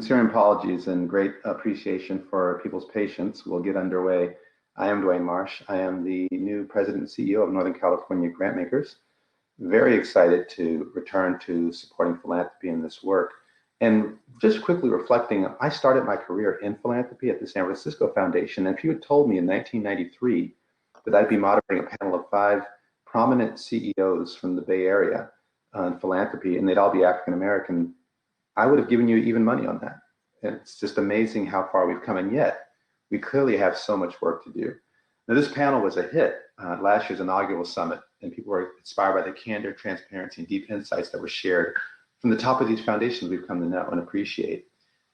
sincere apologies and great appreciation for people's patience. We'll get underway. I am Dwayne Marsh. I am the new president and CEO of Northern California Grantmakers. Very excited to return to supporting philanthropy in this work. And just quickly reflecting, I started my career in philanthropy at the San Francisco Foundation. And if you had told me in 1993 that I'd be moderating a panel of 5 prominent CEOs from the Bay Area on philanthropy, and they'd all be African American, I would have given you even money on that. And it's just amazing how far we've come, and yet we clearly have so much work to do. Now, this panel was a hit at last year's inaugural summit, and people were inspired by the candor, transparency, and deep insights that were shared from the top of these foundations we've come to know and appreciate.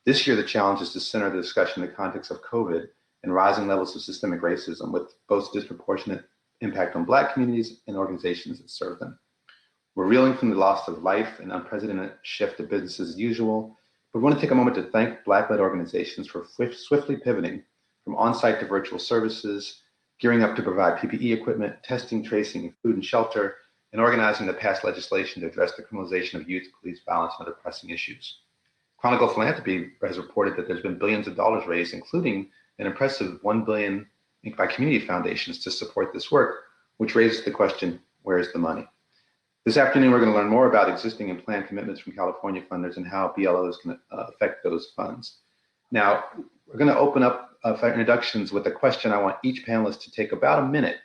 This year, the challenge is to center the discussion in the context of COVID and rising levels of systemic racism, with both disproportionate impact on Black communities and organizations that serve them. We're reeling from the loss of life and unprecedented shift to business as usual. But we want to take a moment to thank Black-led organizations for swiftly pivoting from on-site to virtual services, gearing up to provide PPE equipment, testing, tracing, food and shelter, and organizing to pass legislation to address the criminalization of youth, police violence, and other pressing issues. Chronicle Philanthropy has reported that there's been billions of dollars raised, including an impressive $1 billion by community foundations to support this work, which raises the question, where is the money? This afternoon, we're going to learn more about existing and planned commitments from California funders and how BLOs can affect those funds. Now, we're going to open up for introductions with a question I want each panelist to take about a minute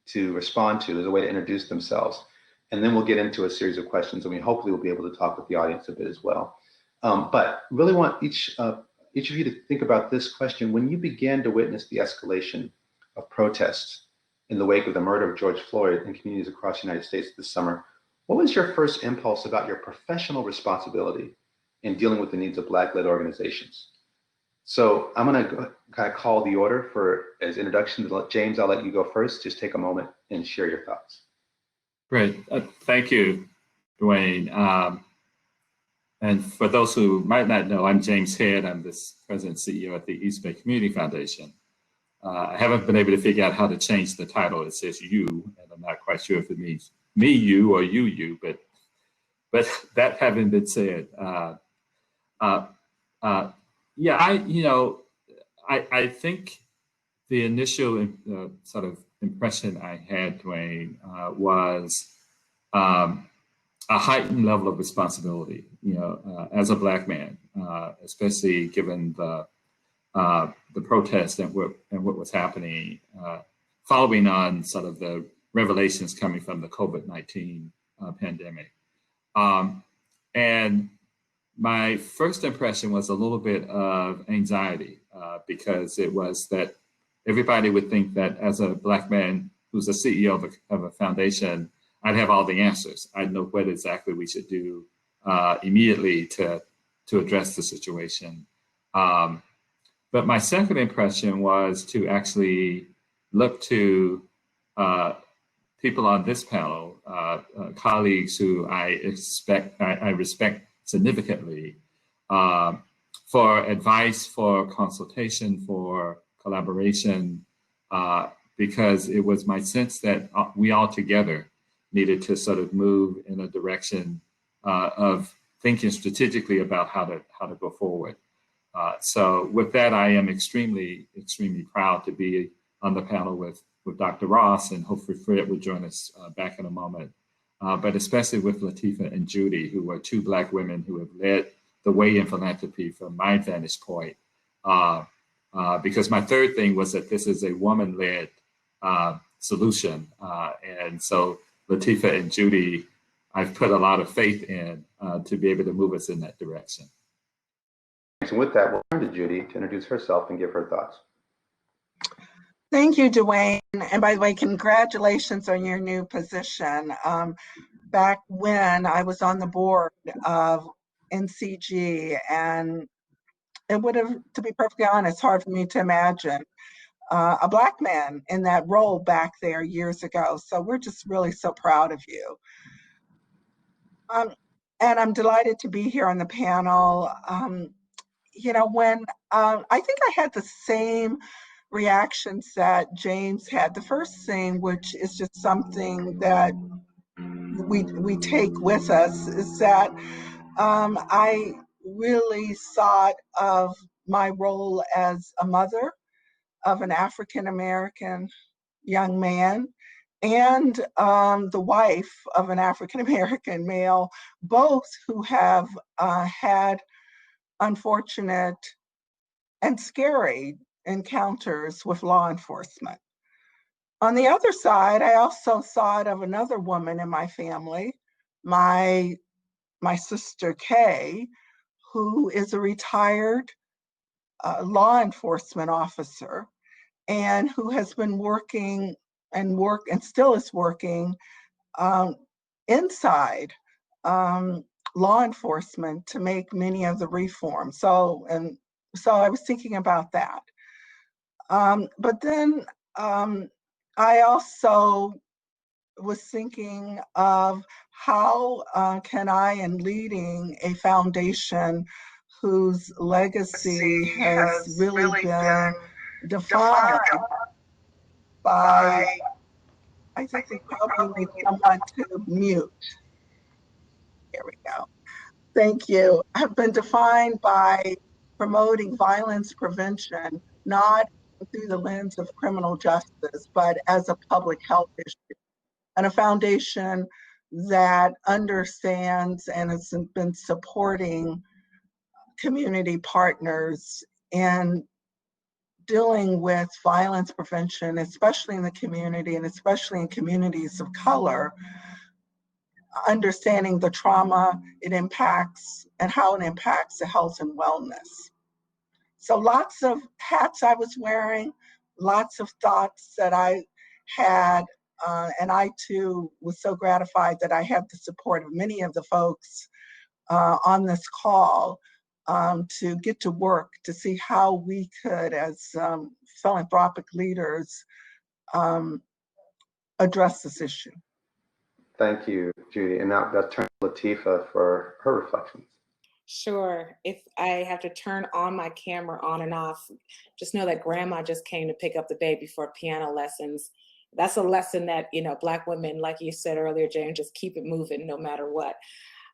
to respond to as a way to introduce themselves. And then we'll get into a series of questions, and we hopefully will be able to talk with the audience a bit as well. But really want each of you to think about this question. When you began to witness the escalation of protests in the wake of the murder of George Floyd in communities across the United States this summer, what was your first impulse about your professional responsibility in dealing with the needs of Black-led organizations? So I'm going to kind of call the order for as introductions. James, I'll let you go first. Just take a moment and share your thoughts. Great. Thank you, Dwayne. And for those who might not know, I'm James Head. I'm the president and CEO at the East Bay Community Foundation. I haven't been able to figure out how to change the title. It says you, and I'm not quite sure if it means me, you, or you, but that having been said, yeah, I think the initial sort of impression I had, Dwayne, was a heightened level of responsibility, as a Black man, especially given the protest and what was happening following on sort of the revelations coming from the COVID-19 pandemic. And my first impression was a little bit of anxiety because it was that everybody would think that as a Black man who's a CEO of a foundation, I'd have all the answers. I'd know what exactly we should do immediately to address the situation. But my second impression was to actually look to people on this panel, colleagues who I respect significantly, for advice, for consultation, for collaboration, because it was my sense that we all together needed to sort of move in a direction of thinking strategically about how to go forward. So with that, I am extremely proud to be on the panel with Dr. Ross, and hopefully Fred will join us back in a moment. But especially with Lateefah and Judy, who are 2 Black women who have led the way in philanthropy from my vantage point. Because my third thing was that this is a woman-led solution. And so Lateefah and Judy, I've put a lot of faith in to be able to move us in that direction. And with that, we'll turn to Judy to introduce herself and give her thoughts. Thank you, Dwayne. And by the way, congratulations on your new position. Back when I was on the board of NCG, and it would have, to be perfectly honest, hard for me to imagine a Black man in that role back there years ago. So we're just really so proud of you. And I'm delighted to be here on the panel. When I think I had the same reactions that James had. The first thing, which is just something that we take with us, is that I really thought of my role as a mother of an African-American young man and the wife of an African-American male, both who have had unfortunate and scary encounters with law enforcement. On the other side, I also thought of another woman in my family, my sister Kay, who is a retired law enforcement officer and who has been working and still is working inside law enforcement to make many of the reforms. So I was thinking about that. But then I also was thinking of how can I, in leading a foundation whose legacy has really been defined by, I think we probably need someone to mute. Here we go. Thank you. Have been defined by promoting violence prevention, not through the lens of criminal justice, but as a public health issue. And a foundation that understands and has been supporting community partners in dealing with violence prevention, especially in the community and especially in communities of color, understanding the trauma it impacts and how it impacts the health and wellness. So lots of hats I was wearing, lots of thoughts that I had, and I too was so gratified that I had the support of many of the folks on this call to get to work to see how we could, as philanthropic leaders, address this issue. Thank you, Judy. And now let's turn to Lateefah for her reflections. Sure. If I have to turn on my camera on and off, just know that grandma just came to pick up the baby for piano lessons. That's a lesson that, you know, Black women, like you said earlier, Jane, just keep it moving no matter what.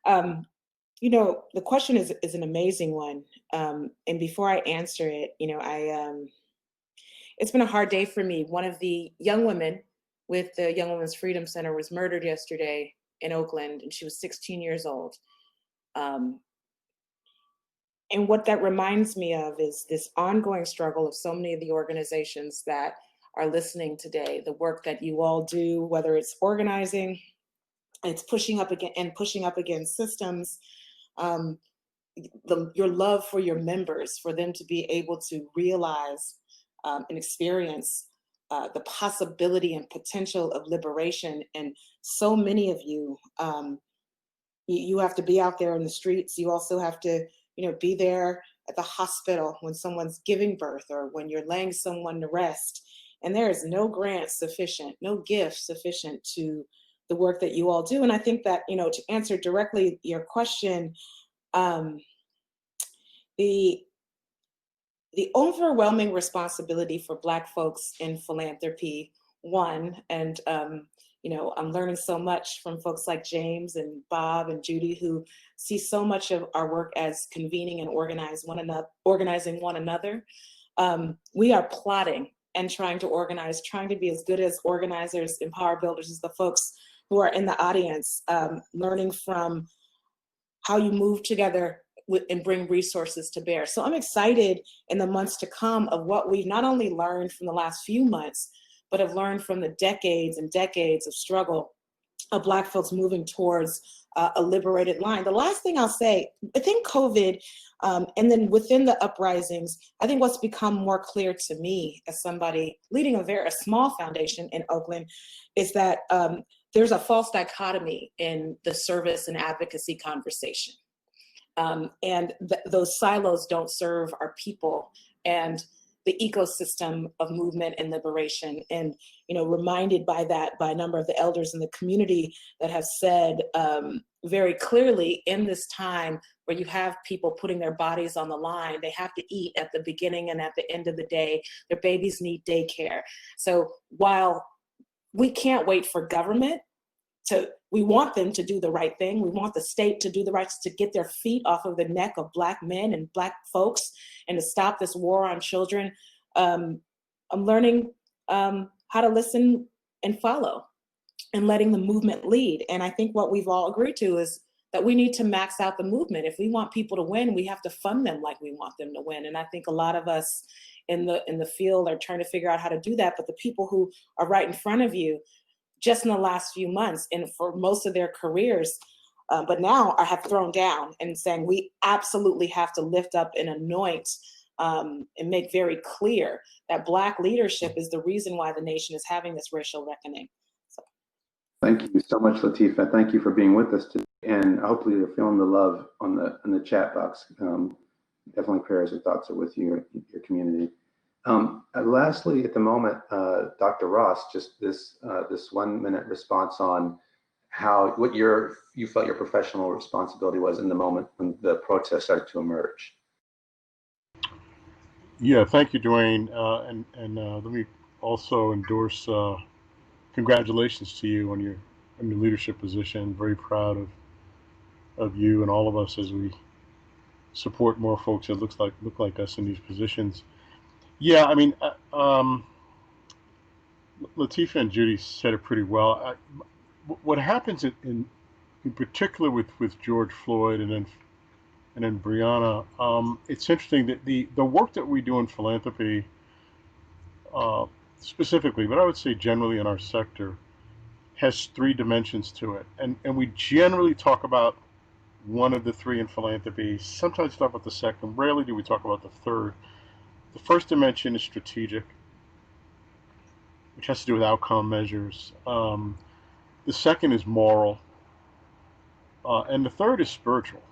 You know, the question is an amazing one. And before I answer it, you know, it's been a hard day for me. One of the young women with the Young Women's Freedom Center was murdered yesterday in Oakland, and she was 16 years old. And what that reminds me of is this ongoing struggle of so many of the organizations that are listening today, the work that you all do, whether it's organizing, it's pushing up against systems, your love for your members, for them to be able to realize and experience the possibility and potential of liberation. And so many of you, you have to be out there in the streets. You also have to, you know, be there at the hospital when someone's giving birth or when you're laying someone to rest. And there is no grant sufficient, no gift sufficient to the work that you all do. And I think that, you know, to answer directly your question, the overwhelming responsibility for Black folks in philanthropy, one, and you know, I'm learning so much from folks like James and Bob and Judy, who see so much of our work as convening and organizing one another. We are plotting and trying to organize, trying to be as good as organizers and power builders as the folks who are in the audience, learning from how you move together and bring resources to bear. So I'm excited in the months to come of what we've not only learned from the last few months, but have learned from the decades and decades of struggle of Black folks moving towards a liberated line. The last thing I'll say, I think COVID, and then within the uprisings, I think what's become more clear to me as somebody leading a small foundation in Oakland is that there's a false dichotomy in the service and advocacy conversation. And those silos don't serve our people and the ecosystem of movement and liberation. And, you know, reminded by that by a number of the elders in the community that have said very clearly, in this time where you have people putting their bodies on the line, they have to eat at the beginning and at the end of the day. Their babies need daycare. So while we can't wait for government we want them to do the right thing. We want the state to do the right, to get their feet off of the neck of Black men and Black folks and to stop this war on children. I'm learning how to listen and follow and letting the movement lead. And I think what we've all agreed to is that we need to max out the movement. If we want people to win, we have to fund them like we want them to win. And I think a lot of us in the field are trying to figure out how to do that. But the people who are right in front of you, just in the last few months and for most of their careers, but now have thrown down and saying we absolutely have to lift up and anoint and make very clear that Black leadership is the reason why the nation is having this racial reckoning. So. Thank you so much, Lateefah. Thank you for being with us today. And hopefully you're feeling the love in the chat box. Definitely prayers and thoughts are with you, your community. Lastly, at the moment, Dr. Ross, just this 1 minute response on what you felt your professional responsibility was in the moment when the protests started to emerge. Yeah, thank you, Dwayne. And let me also endorse congratulations to you on your leadership position. Very proud of you and all of us as we support more folks that look like us in these positions. Yeah, I mean, Lateefah and Judy said it pretty well. What happens in particular with George Floyd and then Breonna, it's interesting that the work that we do in philanthropy, specifically, but I would say generally in our sector, has 3 dimensions to it, and we generally talk about one of the 3 in philanthropy. Sometimes talk about the second. Rarely do we talk about the third. The first dimension is strategic, which has to do with outcome measures. The second is moral, and the third is spiritual.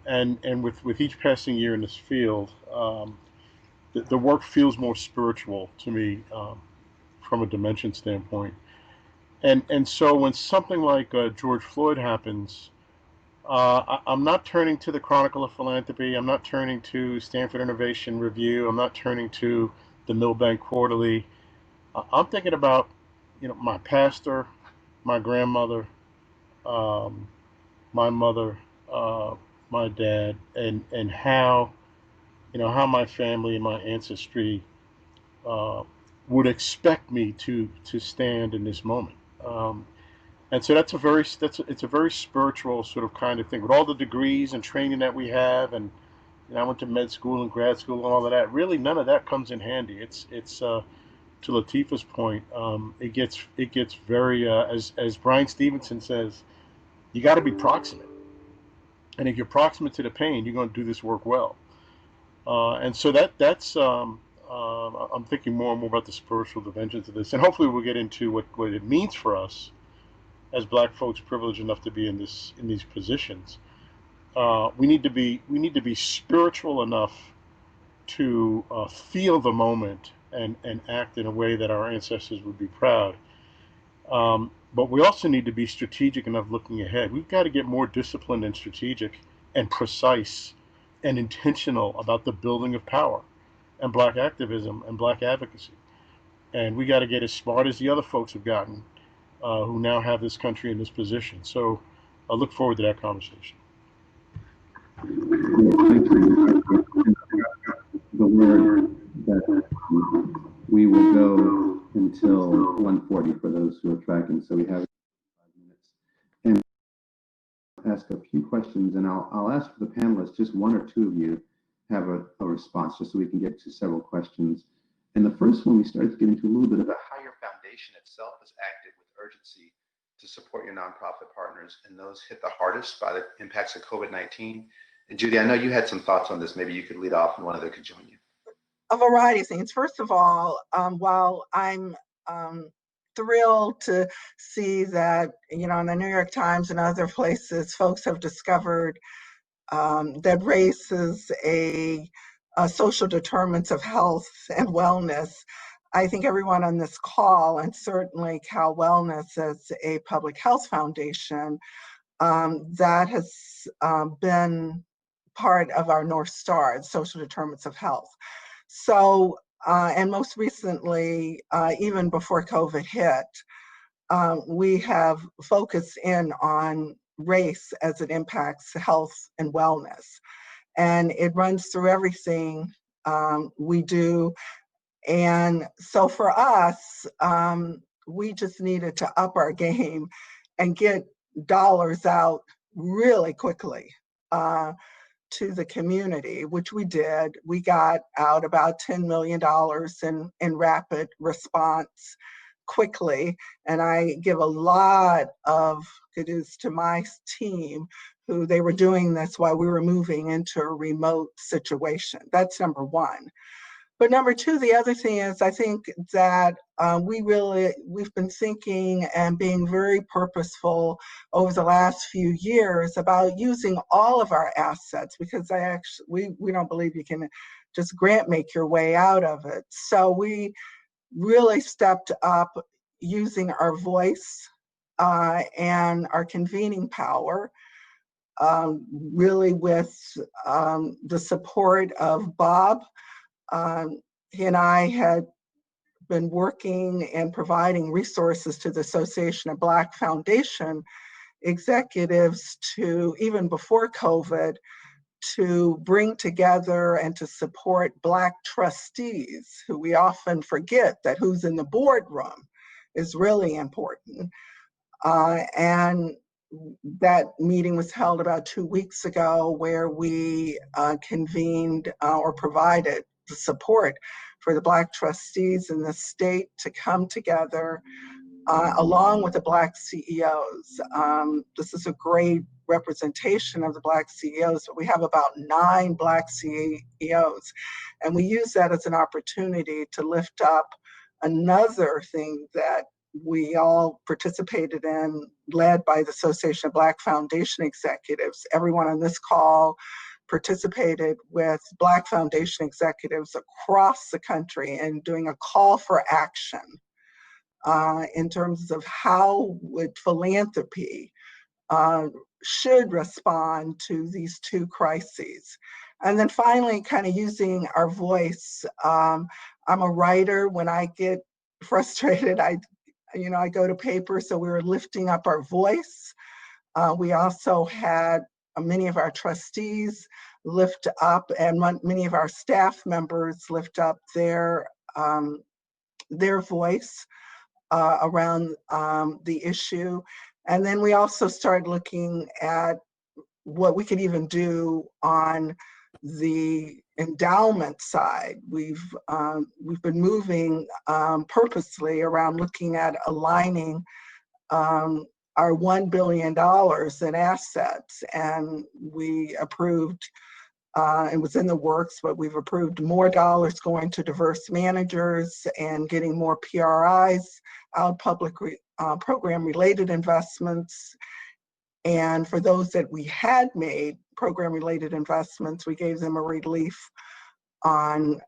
And with each passing year in this field, the work feels more spiritual to me from a dimension standpoint. And so when something like George Floyd happens, I'm not turning to the Chronicle of Philanthropy. I'm not turning to Stanford Innovation Review. I'm not turning to the Milbank Quarterly. I'm thinking about, my pastor, my grandmother, my mother, my dad, and how, how my family and my ancestry would expect me to stand in this moment. And so it's a very spiritual sort of kind of thing. With all the degrees and training that we have, and I went to med school and grad school and all of that. Really, none of that comes in handy. It's to Lateefah's point. It gets very as Brian Stevenson says, you got to be proximate. And if you're proximate to the pain, you're going to do this work well. And so that's I'm thinking more and more about the spiritual dimensions of this, and hopefully we'll get into what it means for us as Black folks privileged enough to be in these positions. We need to be spiritual enough to feel the moment and act in a way that our ancestors would be proud. But we also need to be strategic enough looking ahead. We've got to get more disciplined and strategic and precise and intentional about the building of power and Black activism and Black advocacy. And we got to get as smart as the other folks have gotten who now have this country in this position. So I look forward to that conversation. The word that we will go until 1:40 for those who are tracking. So we have 5 minutes. And I'll ask a few questions, and I'll ask for the panelists, just 1 or 2 of you have a response, just so we can get to several questions. And the first one, we started to get into a little bit of how your foundation itself has acted with urgency to support your nonprofit partners and those hit the hardest by the impacts of COVID-19. And Judy, I know you had some thoughts on this. Maybe you could lead off and one other could join you. A variety of things. First of all, while I'm thrilled to see that, in the New York Times and other places, folks have discovered that race is a social determinants of health and wellness. I think everyone on this call, and certainly Cal Wellness as a public health foundation, that has been part of our North Star, social determinants of health. So, and most recently, even before COVID hit, we have focused in on race as it impacts health and wellness. And it runs through everything we do. And so for us, we just needed to up our game and get dollars out really quickly to the community, which we did. We got out about $10 million in rapid response quickly. And I give a lot of kudos to my team who they were doing this while we were moving into a remote situation. That's number one. But number two, the other thing is I think that we've been thinking and being very purposeful over the last few years about using all of our assets, because we don't believe you can just grant make your way out of it. So we really stepped up using our voice and our convening power, really with the support of Bob. He and I had been working and providing resources to the Association of Black Foundation executives to, even before COVID, to bring together and to support Black trustees, who we often forget that who's in the boardroom is really important. And that meeting was held about 2 weeks ago, where we convened or provided the support for the Black trustees in the state to come together along with the Black CEOs. This is a great representation of the Black CEOs, but we have about 9 Black CEOs. And we use that as an opportunity to lift up another thing that we all participated in, led by the Association of Black Foundation Executives. Everyone on this call participated with Black Foundation executives across the country in doing a call for action in terms of how would philanthropy should respond to these 2 crises. And then finally, kind of using our voice. I'm a writer. When I get frustrated, I go to paper, so we were lifting up our voice. We also had many of our trustees lift up, and many of our staff members lift up their voice around the issue. And then we also started looking at what we could even do on the endowment side. We've been moving purposely around looking at aligning our $1 billion in assets, and we approved, it was in the works, but we've approved more dollars going to diverse managers and getting more PRIs out, public program-related investments. And for those that we had made program-related investments, we gave them a relief on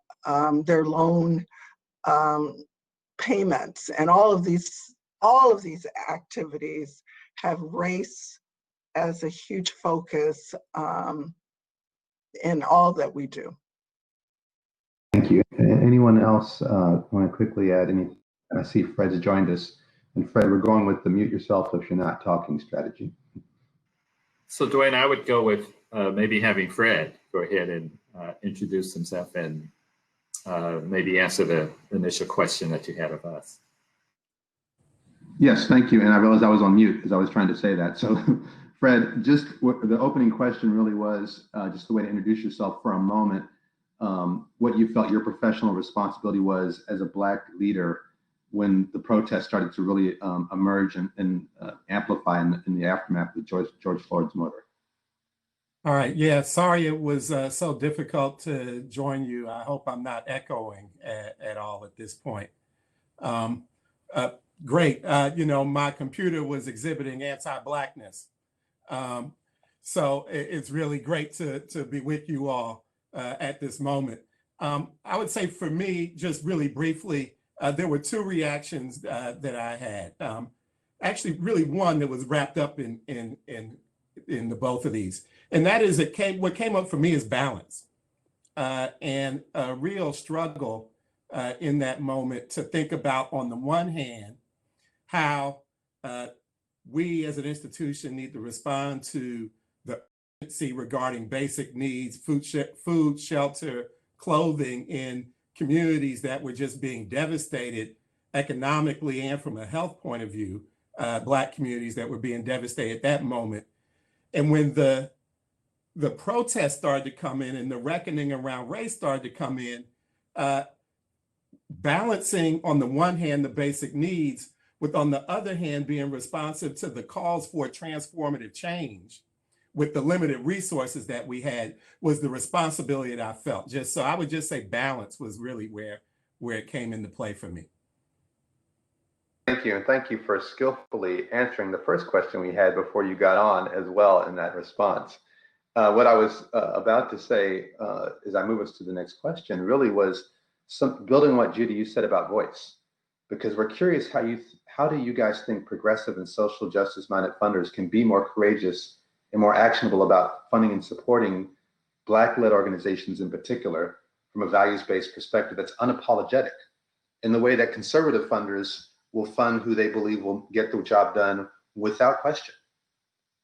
their loan payments. And all of these activities have race as a huge focus in all that we do. Thank you. Anyone else want to quickly add anything? I see Fred's joined us. And Fred, we're going with the mute yourself if you're not talking strategy. So Dwayne, I would go with maybe having Fred go ahead and introduce himself and maybe answer the initial question that you had of us. Yes, thank you. And I realized I was on mute as I was trying to say that. So Fred, just the opening question really was just the way to introduce yourself for a moment, what you felt your professional responsibility was as a Black leader when the protests started to really emerge and amplify in the aftermath of George Floyd's murder. All right. Yeah. Sorry it was so difficult to join you. I hope I'm not echoing at all at this point. Great. My computer was exhibiting anti-Blackness. So it's really great to be with you all at this moment. I would say for me, just really briefly, there were 2 reactions that I had. Actually, really one that was wrapped up in the both of these. And that is what came up for me is balance and a real struggle in that moment to think about, on the one hand, how we as an institution need to respond to the urgency regarding basic needs, food, shelter, clothing in communities that were just being devastated economically and from a health point of view, Black communities that were being devastated at that moment. And when the protests started to come in and the reckoning around race started to come in, balancing on the one hand the basic needs, with on the other hand being responsive to the calls for transformative change with the limited resources that we had, was the responsibility that I felt. Just so I would just say balance was really where it came into play for me. Thank you, and thank you for skillfully answering the first question we had before you got on as well in that response. What I was about to say as I move us to the next question really was building on what Judy you said about voice, because we're curious how do you guys think progressive and social justice minded funders can be more courageous and more actionable about funding and supporting Black-led organizations in particular from a values-based perspective that's unapologetic, in the way that conservative funders will fund who they believe will get the job done without question.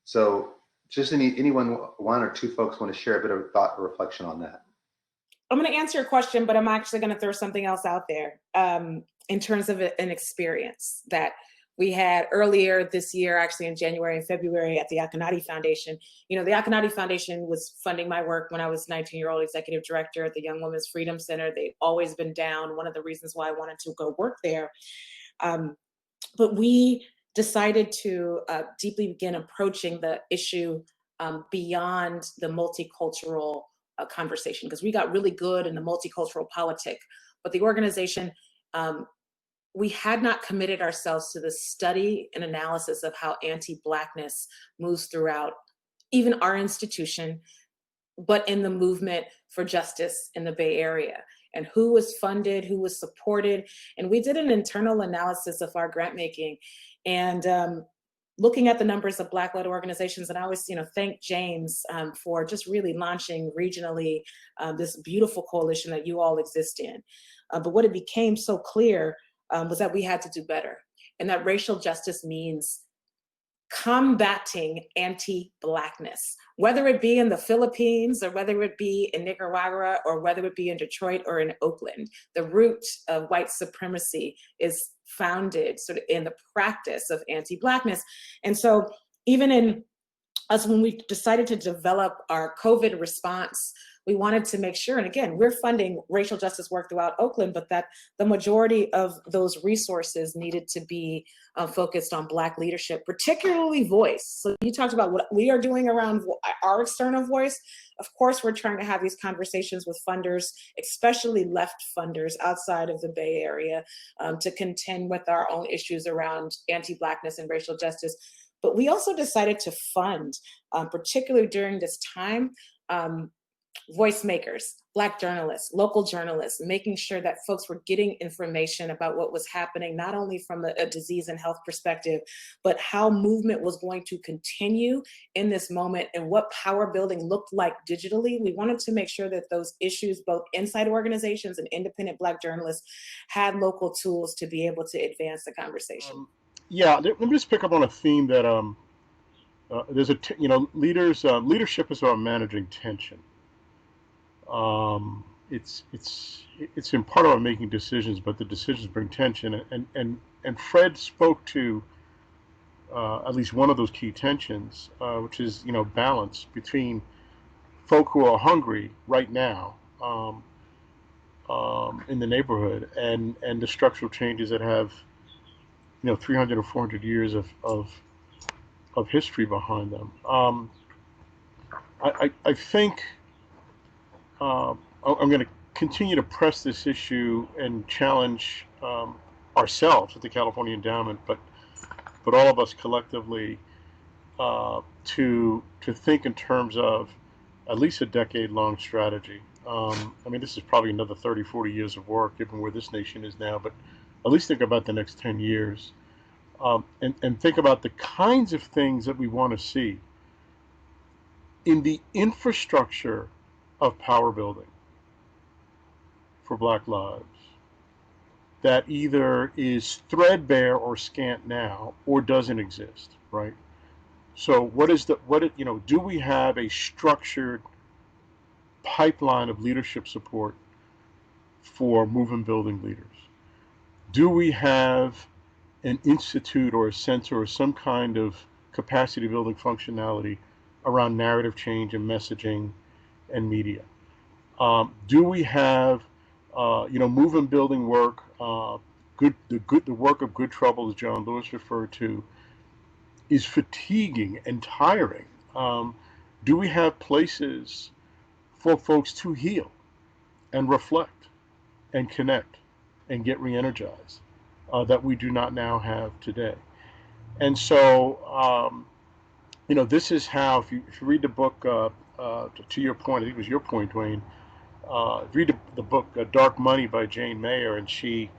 So just anyone, one or two folks want to share a bit of thought or reflection on that? I'm going to answer your question, but I'm actually going to throw something else out there in terms of an experience that we had earlier this year, actually in January and February at the Akonadi Foundation. You know, the Akonadi Foundation was funding my work when I was 19-year-old executive director at the Young Women's Freedom Center. They've always been down. One of the reasons why I wanted to go work there. But we decided to deeply begin approaching the issue beyond the multicultural conversation, because we got really good in the multicultural politic, but the organization, we had not committed ourselves to the study and analysis of how anti-Blackness moves throughout even our institution, but in the movement for justice in the Bay Area, and who was funded, who was supported. And we did an internal analysis of our grant making, and looking at the numbers of Black-led organizations. And I always, thank James for just really launching regionally this beautiful coalition that you all exist in. But what it became so clear was that we had to do better, and that racial justice means combating anti-Blackness, whether it be in the Philippines or whether it be in Nicaragua or whether it be in Detroit or in Oakland. The root of white supremacy is founded sort of in the practice of anti-Blackness. And so even in us, when we decided to develop our COVID response, we wanted to make sure, and again, we're funding racial justice work throughout Oakland, but that the majority of those resources needed to be focused on Black leadership, particularly voice. So you talked about what we are doing around our external voice. Of course, we're trying to have these conversations with funders, especially left funders outside of the Bay Area, to contend with our own issues around anti-Blackness and racial justice. But we also decided to fund, particularly during this time, voice makers, Black journalists, local journalists, making sure that folks were getting information about what was happening, not only from a disease and health perspective, but how movement was going to continue in this moment and what power building looked like digitally. We wanted to make sure that those issues, both inside organizations and independent Black journalists, had local tools to be able to advance the conversation. Let me just pick up on a theme that there's leadership is about managing tension. It's in part about making decisions, but the decisions bring tension. And Fred spoke to at least one of those key tensions, which is balance between folk who are hungry right now in the neighborhood and the structural changes that have 300 or 400 years of history behind them. I think I'm going to continue to press this issue and challenge ourselves at the California Endowment, but all of us collectively to think in terms of at least a decade-long strategy. This is probably another 30, 40 years of work, given where this nation is now, but at least think about the next 10 years and think about the kinds of things that we want to see in the infrastructure of power building for Black lives, that either is threadbare or scant now or doesn't exist, right? So do we have a structured pipeline of leadership support for movement building leaders? Do we have an institute or a center or some kind of capacity building functionality around narrative change and messaging and media? Do we have, movement building work? The work of good trouble, as John Lewis referred to, is fatiguing and tiring. Do we have places for folks to heal and reflect and connect and get re-energized that we do not now have today? And so, this is how, if you read the book, to your point, I think it was your point, Dwayne, read the book Dark Money by Jane Mayer, and she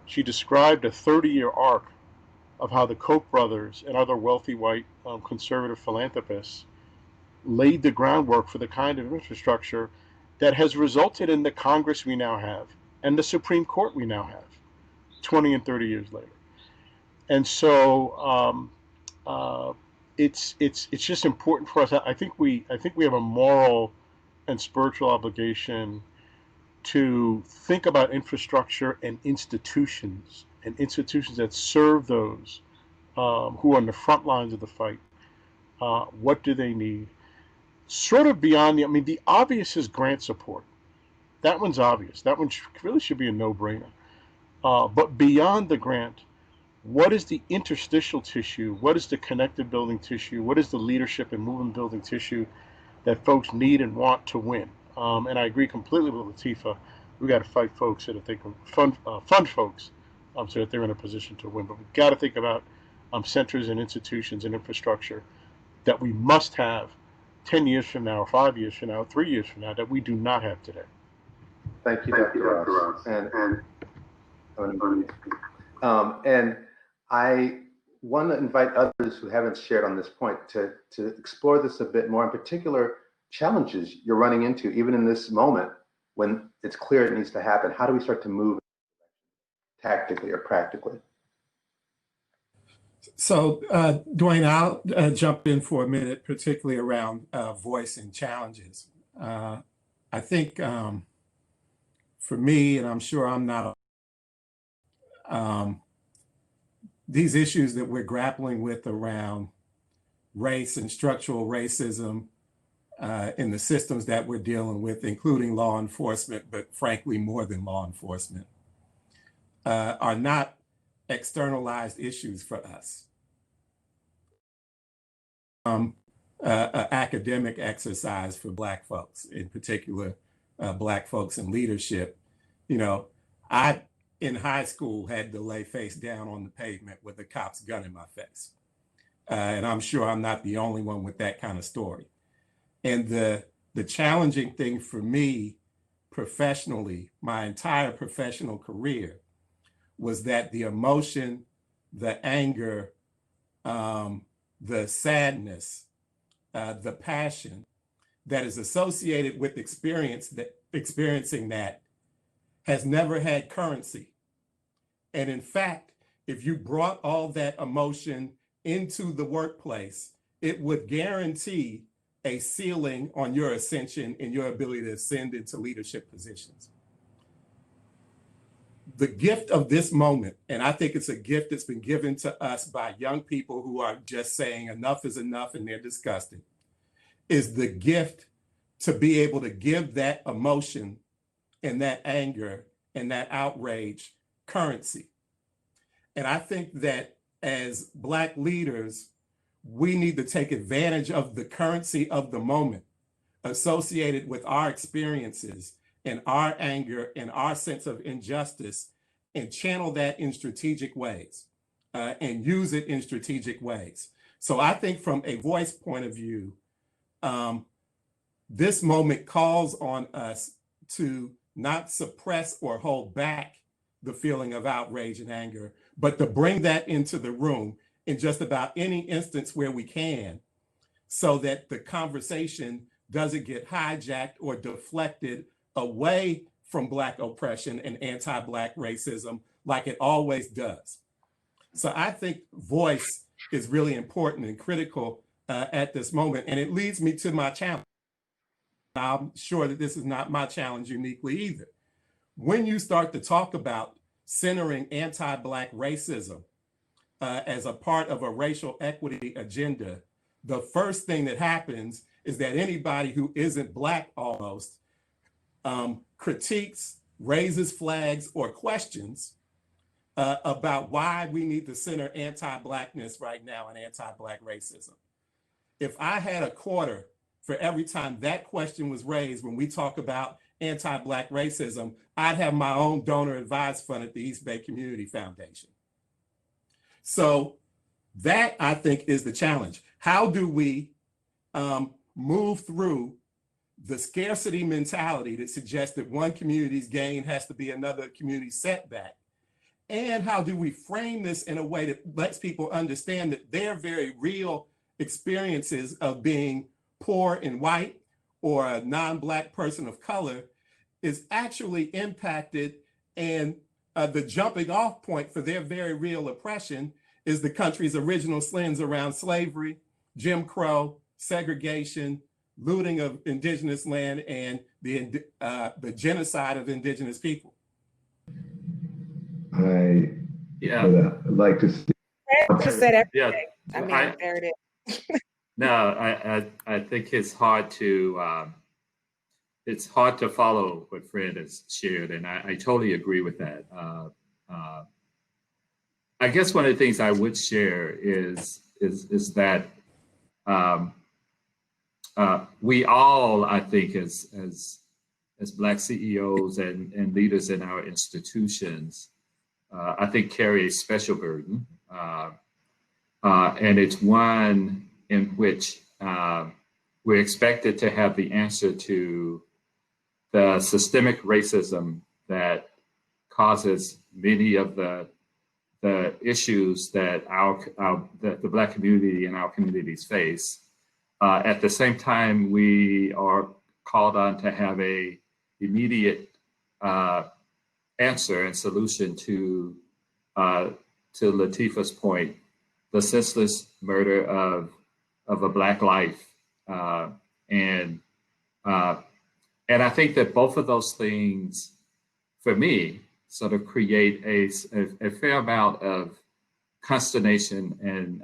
described a 30-year arc of how the Koch brothers and other wealthy white conservative philanthropists laid the groundwork for the kind of infrastructure that has resulted in the Congress we now have and the Supreme Court we now have 20 and 30 years later. And so it's just important for us. I think we have a moral and spiritual obligation to think about infrastructure and institutions that serve those who are on the front lines of the fight. What do they need? Sort of beyond the obvious is grant support. That one's obvious. That one really should be a no-brainer. But beyond the grant, what is the interstitial tissue? What is the connected building tissue? What is the leadership and movement building tissue that folks need and want to win? And I agree completely with Lateefah. We got to fight folks so that they can fund folks so that they're in a position to win. But we've got to think about centers and institutions and infrastructure that we must have 10 years from now, 5 years from now, 3 years from now, that we do not have today. Thank you, Dr. Ross. And I want to invite others who haven't shared on this point to explore this a bit more, in particular challenges you're running into, even in this moment when it's clear it needs to happen. How do we start to move tactically or practically? So, Dwayne, I'll jump in for a minute, particularly around voice and challenges. I think for me, and I'm sure I'm not, these issues that we're grappling with around race and structural racism in the systems that we're dealing with, including law enforcement, but frankly, more than law enforcement, are not externalized issues for us. Academic exercise for Black folks, in particular, Black folks in leadership. I, in high school, had to lay face down on the pavement with a cop's gun in my face. And I'm sure I'm not the only one with that kind of story. And the challenging thing for me professionally, my entire professional career, was that the emotion, the anger, the sadness, the passion that is associated with experiencing that has never had currency. And in fact, if you brought all that emotion into the workplace, it would guarantee a ceiling on your ascension and your ability to ascend into leadership positions. The gift of this moment, and I think it's a gift that's been given to us by young people who are just saying enough is enough and they're disgusted, is the gift to be able to give that emotion and that anger and that outrage currency. And I think that as Black leaders, we need to take advantage of the currency of the moment associated with our experiences and our anger and our sense of injustice, and channel that in strategic ways and use it in strategic ways. So I think from a voice point of view, this moment calls on us to not suppress or hold back the feeling of outrage and anger, but to bring that into the room in just about any instance where we can, so that the conversation doesn't get hijacked or deflected away from Black oppression and anti-Black racism, like it always does. So I think voice is really important and critical at this moment. And it leads me to my challenge. I'm sure that this is not my challenge uniquely either. When you start to talk about centering anti-Black racism as a part of a racial equity agenda, the first thing that happens is that anybody who isn't Black almost critiques, raises flags, or questions about why we need to center anti-Blackness right now and anti-Black racism. If I had a quarter for every time that question was raised when we talk about anti-Black racism, I'd have my own donor advised fund at the East Bay Community Foundation. So that, I think, is the challenge. How do we move through the scarcity mentality that suggests that one community's gain has to be another community's setback? And how do we frame this in a way that lets people understand that their very real experiences of being poor and white or a non-Black person of color is actually impacted, and the jumping off point for their very real oppression is the country's original sins around slavery, Jim Crow, segregation, looting of indigenous land, and the genocide of indigenous people. I would like to see. Said everything. Yeah, I mean, there it is. No, I think it's hard to follow what Fred has shared, and I totally agree with that. I guess one of the things I would share is that we all, I think, as Black CEOs and leaders in our institutions, I think carry a special burden, and it's one in which we're expected to have the answer to the systemic racism that causes many of the issues that the Black community and our communities face. At the same time, we are called on to have a immediate answer and solution to Lateefah's point, the senseless murder of a Black life, and I think that both of those things, for me, sort of create a fair amount of consternation and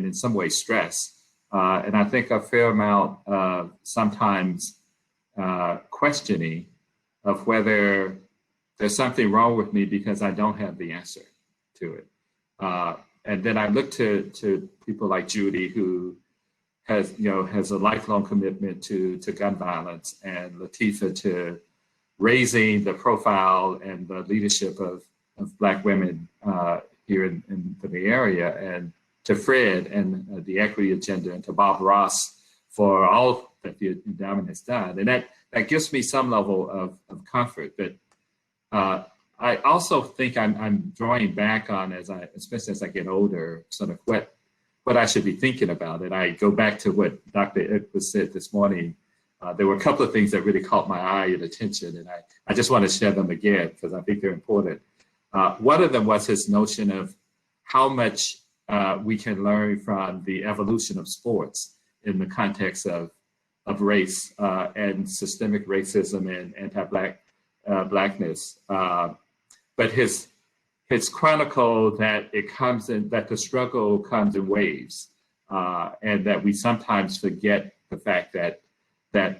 in some ways stress, and I think a fair amount of sometimes questioning of whether there's something wrong with me because I don't have the answer to it. And then I look to people like Judy, who has a lifelong commitment to gun violence, and Lateefah to raising the profile and the leadership of Black women here in the Bay Area, and to Fred and the equity agenda, and to Bob Ross for all that the endowment has done. And that gives me some level of comfort. But I also think I'm drawing back on, especially as I get older, sort of what I should be thinking about. And I go back to what Dr. Edwards said this morning. There were a couple of things that really caught my eye and attention, and I just want to share them again because I think they're important. One of them was his notion of how much we can learn from the evolution of sports in the context of race and systemic racism and anti-Blackness. But his chronicle that that the struggle comes in waves, and that we sometimes forget the fact that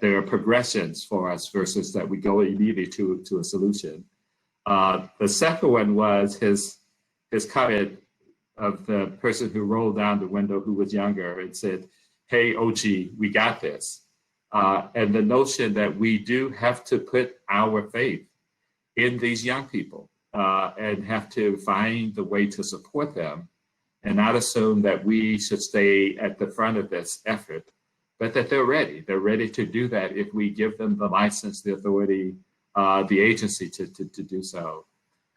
there are progressions for us versus that we go immediately to a solution. The second one was his comment of the person who rolled down the window who was younger and said, "Hey, OG, we got this." And the notion that we do have to put our faith in these young people and have to find the way to support them, and not assume that we should stay at the front of this effort, but that they're ready. They're ready to do that if we give them the license, the authority, the agency to do so.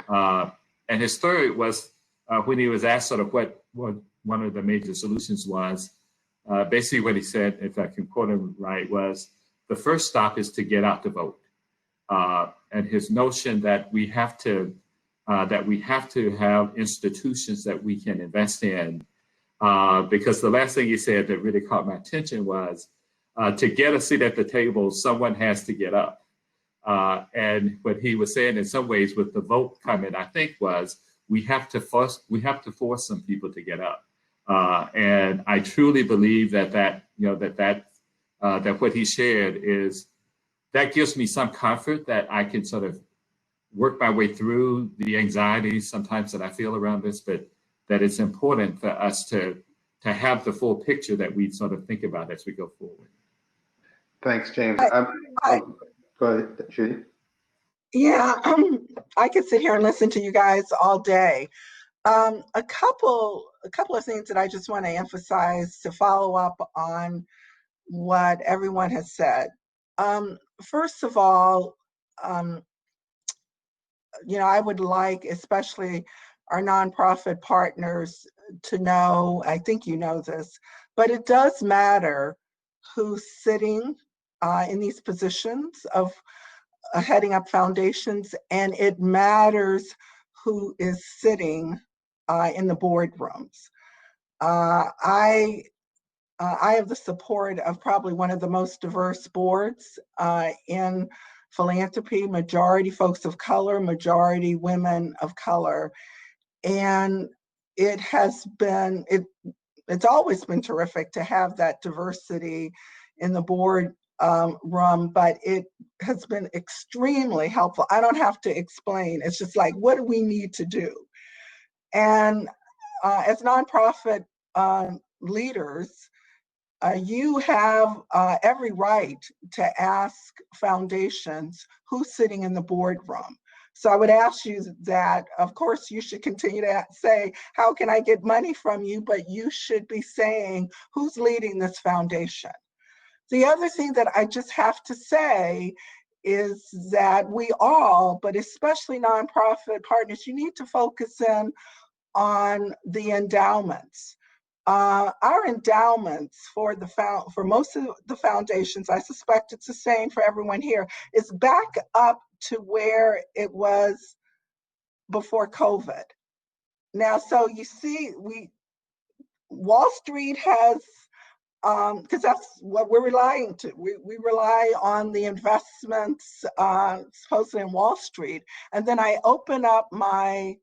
And his third was when he was asked sort of what one of the major solutions was, basically what he said, if I can quote him right, was the first stop is to get out to vote. And his notion that we have to that we have to have institutions that we can invest in. Because the last thing he said that really caught my attention was to get a seat at the table, someone has to get up. And what he was saying in some ways with the vote comment, I think, was we have to force some people to get up. And I truly believe that what he shared is that gives me some comfort that I can sort of work my way through the anxiety sometimes that I feel around this, but that it's important for us to have the full picture that we sort of think about as we go forward. Thanks, James. Go ahead, Judy. Yeah, I could sit here and listen to you guys all day. A couple of things that I just want to emphasize to follow up on what everyone has said. First of all, I would like, especially our nonprofit partners, to know, I think you know this, but it does matter who's sitting in these positions of heading up foundations, and it matters who is sitting in the boardrooms. I have the support of probably one of the most diverse boards in philanthropy, majority folks of color, majority women of color. And it's always been terrific to have that diversity in the board room, but it has been extremely helpful. I don't have to explain. It's just like, what do we need to do? And as nonprofit leaders, you have every right to ask foundations who's sitting in the boardroom. So I would ask you that, of course, you should continue to say, how can I get money from you? But you should be saying, who's leading this foundation? The other thing that I just have to say is that we all, but especially nonprofit partners, you need to focus in on the endowments. Our endowments for most of the foundations, I suspect it's the same for everyone here, is back up to where it was before COVID. Now, so you see, Wall Street has, because that's what we're relying to. We rely on the investments supposedly in Wall Street. And then I open up my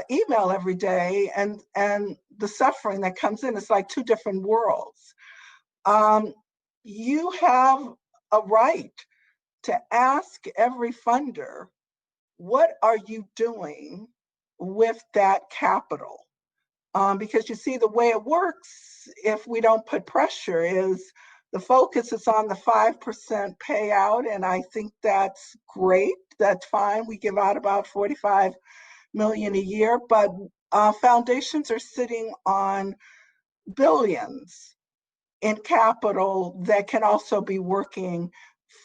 email every day, and the suffering that comes in, it's like two different worlds. You have a right to ask every funder, what are you doing with that capital? Because you see, the way it works, if we don't put pressure, is the focus is on the 5% payout, and I think that's great. That's fine. We give out about 45 million a year, but foundations are sitting on billions in capital that can also be working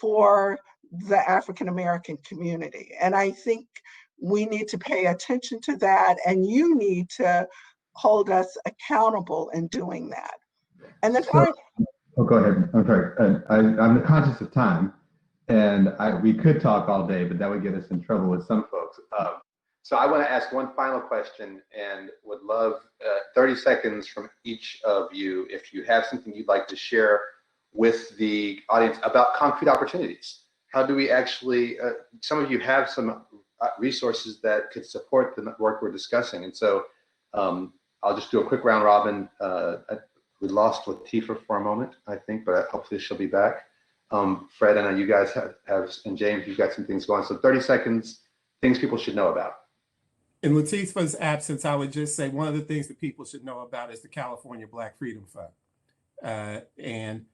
for the African American community. And I think we need to pay attention to that, and you need to hold us accountable in doing that. And then go ahead. I'm sorry. I'm conscious of time, and we could talk all day, but that would get us in trouble with some folks. So I want to ask one final question, and would love 30 seconds from each of you if you have something you'd like to share with the audience about concrete opportunities. How do we actually, some of you have some resources that could support the work we're discussing. And so I'll just do a quick round robin. We lost Lateefah for a moment, I think, but hopefully she'll be back. Fred, I know you guys have, and James, you've got some things going. So 30 seconds, things people should know about. In Lateefah's absence, I would just say one of the things that people should know about is the California Black Freedom Fund. And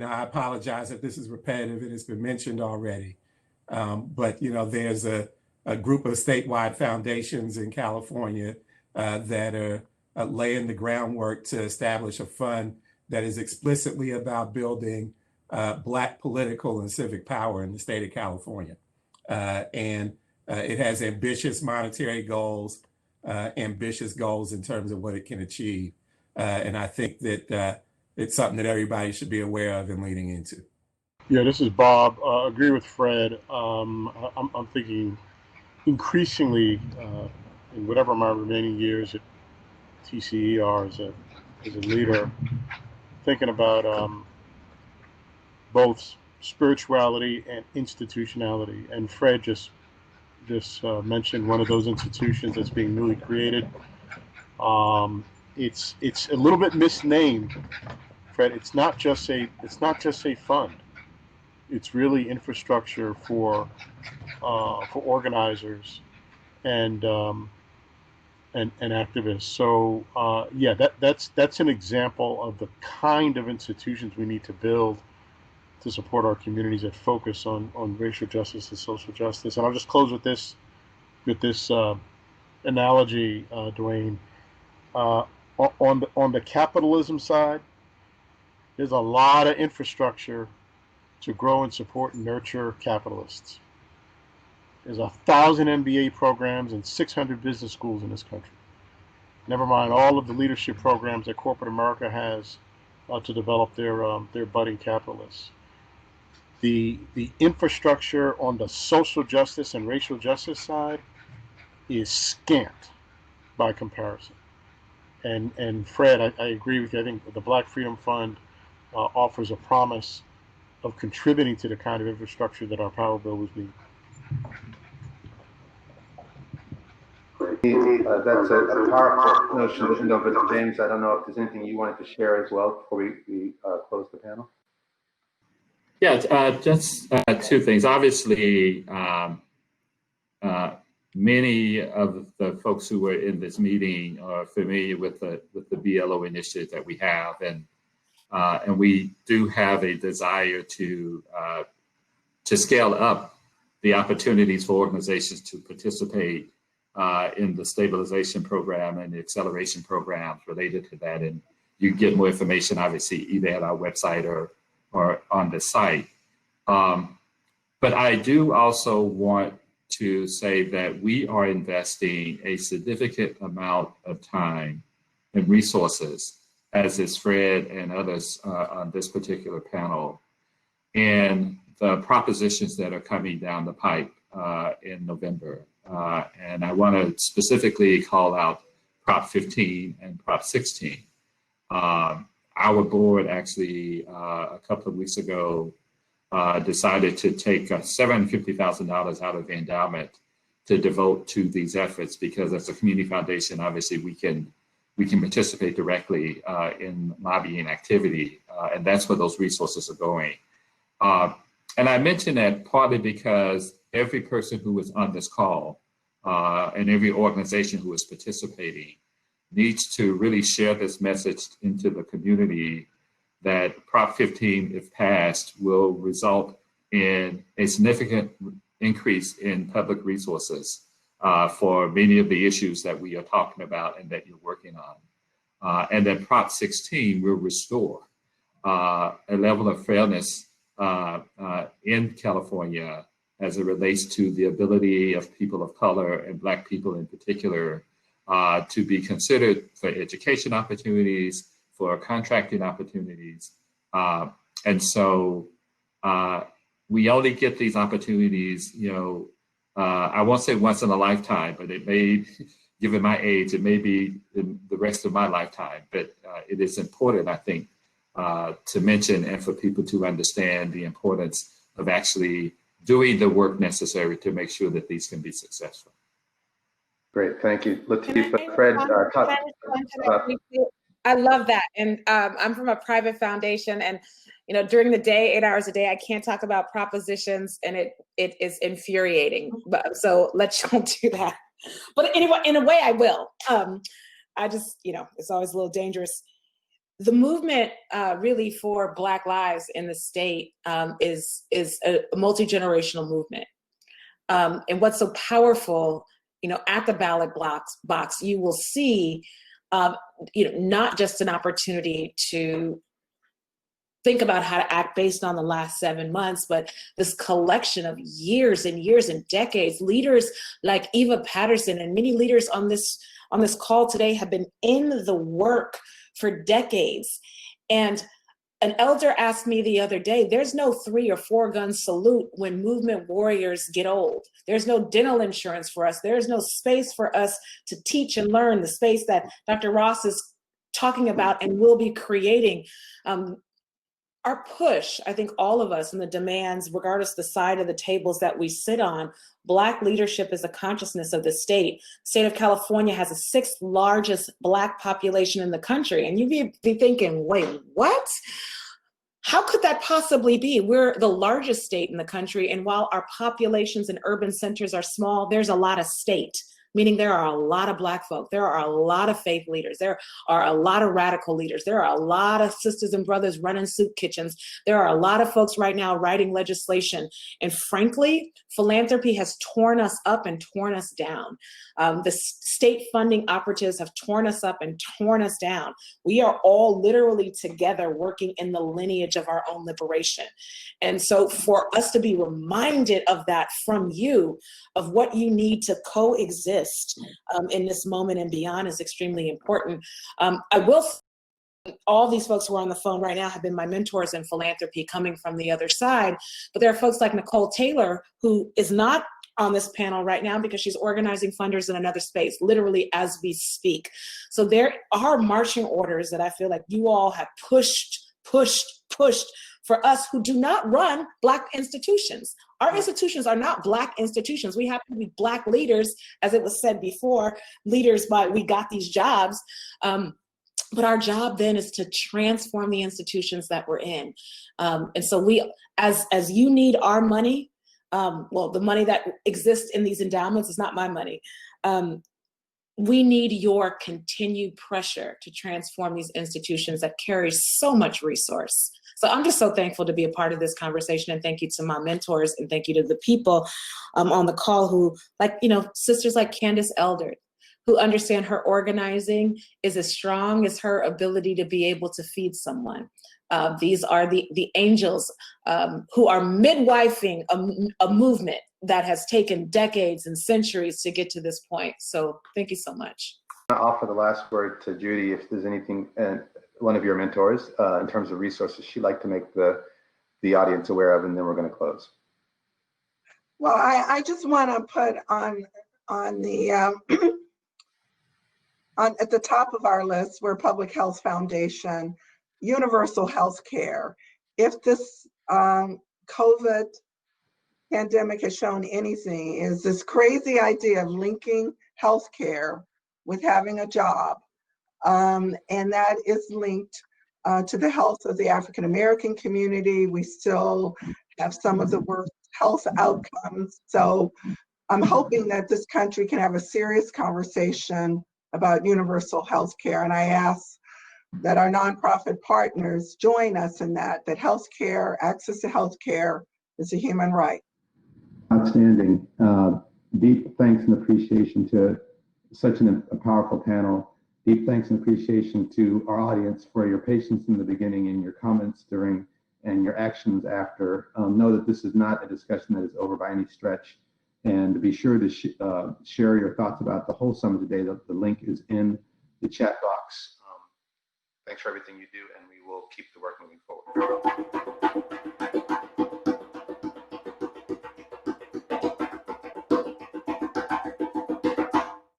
I apologize if this is repetitive and it's been mentioned already. But there's a group of statewide foundations in California that are laying the groundwork to establish a fund that is explicitly about building Black political and civic power in the state of California. It has ambitious monetary goals, ambitious goals in terms of what it can achieve. And I think that it's something that everybody should be aware of and leaning into. Yeah, this is Bob. Agree with Fred. I'm thinking increasingly, in whatever my remaining years at TCE are as a leader, thinking about both spirituality and institutionality. And Fred just mentioned one of those institutions that's being newly created. It's a little bit misnamed, Fred. It's not just a fund. It's really infrastructure for organizers and activists. So yeah, that's an example of the kind of institutions we need to build to support our communities that focus on racial justice and social justice. And I'll just close with this analogy, Dwayne. On the capitalism side, there's a lot of infrastructure to grow and support and nurture capitalists. There's 1,000 MBA programs and 600 business schools in this country. Never mind all of the leadership programs that corporate America has to develop their budding capitalists. The infrastructure on the social justice and racial justice side is scant by comparison. And Fred, I agree with you. I think the Black Freedom Fund offers a promise of contributing to the kind of infrastructure that our power builders need. That's a powerful notion to end over. James, I don't know if there's anything you wanted to share as well before we close the panel. Yeah, just two things. Obviously, many of the folks who were in this meeting are familiar with the BLO initiative that we have, and we do have a desire to scale up the opportunities for organizations to participate in the stabilization program and the acceleration programs related to that. And you can get more information, obviously, either at our website or on the site. But I do also want to say that we are investing a significant amount of time and resources, as is Fred and others on this particular panel, in the propositions that are coming down the pipe in November. And I want to specifically call out Prop 15 and Prop 16. Our board actually, a couple of weeks ago, decided to take $750,000 out of the endowment to devote to these efforts, because as a community foundation, obviously we can participate directly in lobbying activity, and that's where those resources are going. And I mention that partly because every person who is on this call and every organization who is participating needs to really share this message into the community that Prop 15, if passed, will result in a significant increase in public resources for many of the issues that we are talking about and that you're working on. And that Prop 16 will restore a level of fairness in California as it relates to the ability of people of color and Black people in particular to be considered for education opportunities, for contracting opportunities. And so we only get these opportunities, I won't say once in a lifetime, but it may, given my age, it may be in the rest of my lifetime. But it is important, I think, to mention and for people to understand the importance of actually doing the work necessary to make sure that these can be successful. Great, thank you. Lateefah, Fred, I love that. And I'm from a private foundation, and during the day, 8 hours a day, I can't talk about propositions, and it is infuriating. So let's don't do that. But anyway, in a way, I will. I just, it's always a little dangerous. The movement really for Black lives in the state is a multi-generational movement. And what's so powerful, at the ballot box, you will see, not just an opportunity to think about how to act based on the last 7 months, but this collection of years and years and decades. Leaders like Eva Patterson and many leaders on this call today have been in the work for decades. And An elder asked me the other day, there's no 3 or 4 gun salute when movement warriors get old. There's no dental insurance for us. There's no space for us to teach and learn, the space that Dr. Ross is talking about and will be creating. Our push, I think all of us, and the demands, regardless of the side of the tables that we sit on, Black leadership is a consciousness of the state. The state of California has the 6th largest Black population in the country. And you'd be thinking, wait, what? How could that possibly be? We're the largest state in the country. And while our populations and urban centers are small, there's a lot of state, meaning there are a lot of Black folk. There are a lot of faith leaders. There are a lot of radical leaders. There are a lot of sisters and brothers running soup kitchens. There are a lot of folks right now writing legislation. And frankly, philanthropy has torn us up and torn us down. The state funding operatives have torn us up and torn us down. We are all literally together working in the lineage of our own liberation. And so for us to be reminded of that from you, of what you need to coexist in this moment and beyond, is extremely important. I will, all these folks who are on the phone right now have been my mentors in philanthropy coming from the other side, but there are folks like Nicole Taylor, who is not on this panel right now because she's organizing funders in another space, literally as we speak. So there are marching orders that I feel like you all have pushed for us who do not run Black institutions. Our institutions are not Black institutions. We have to be Black leaders, as it was said before, leaders by we got these jobs. But our job then is to transform the institutions that we're in. And so we, as you need our money, well, the money that exists in these endowments is not my money. We need your continued pressure to transform these institutions that carry so much resource. So I'm just so thankful to be a part of this conversation, and thank you to my mentors, and thank you to the people on the call who, like, sisters like Candace Eldred, who understand her organizing is as strong as her ability to be able to feed someone. These are the angels who are midwifing a movement that has taken decades and centuries to get to this point. So thank you so much. I'll offer the last word to Judy, if there's anything, one of your mentors, in terms of resources she'd like to make the audience aware of, and then we're going to close. Well, I just want to put on the at the top of our list, we're Public Health Foundation, universal health care. If this COVID pandemic has shown anything, is this crazy idea of linking health care with having a job. And that is linked to the health of the African American community. We still have some of the worst health outcomes. So I'm hoping that this country can have a serious conversation about universal health care. And I ask that our nonprofit partners join us in that health care, access to health care is a human right. Outstanding. Deep thanks and appreciation to such a powerful panel. Deep thanks and appreciation to our audience for your patience in the beginning and your comments during and your actions after. Know that this is not a discussion that is over by any stretch. And be sure to share your thoughts about the whole summit today. The link is in the chat box. Thanks for everything you do, and we will keep the work moving forward.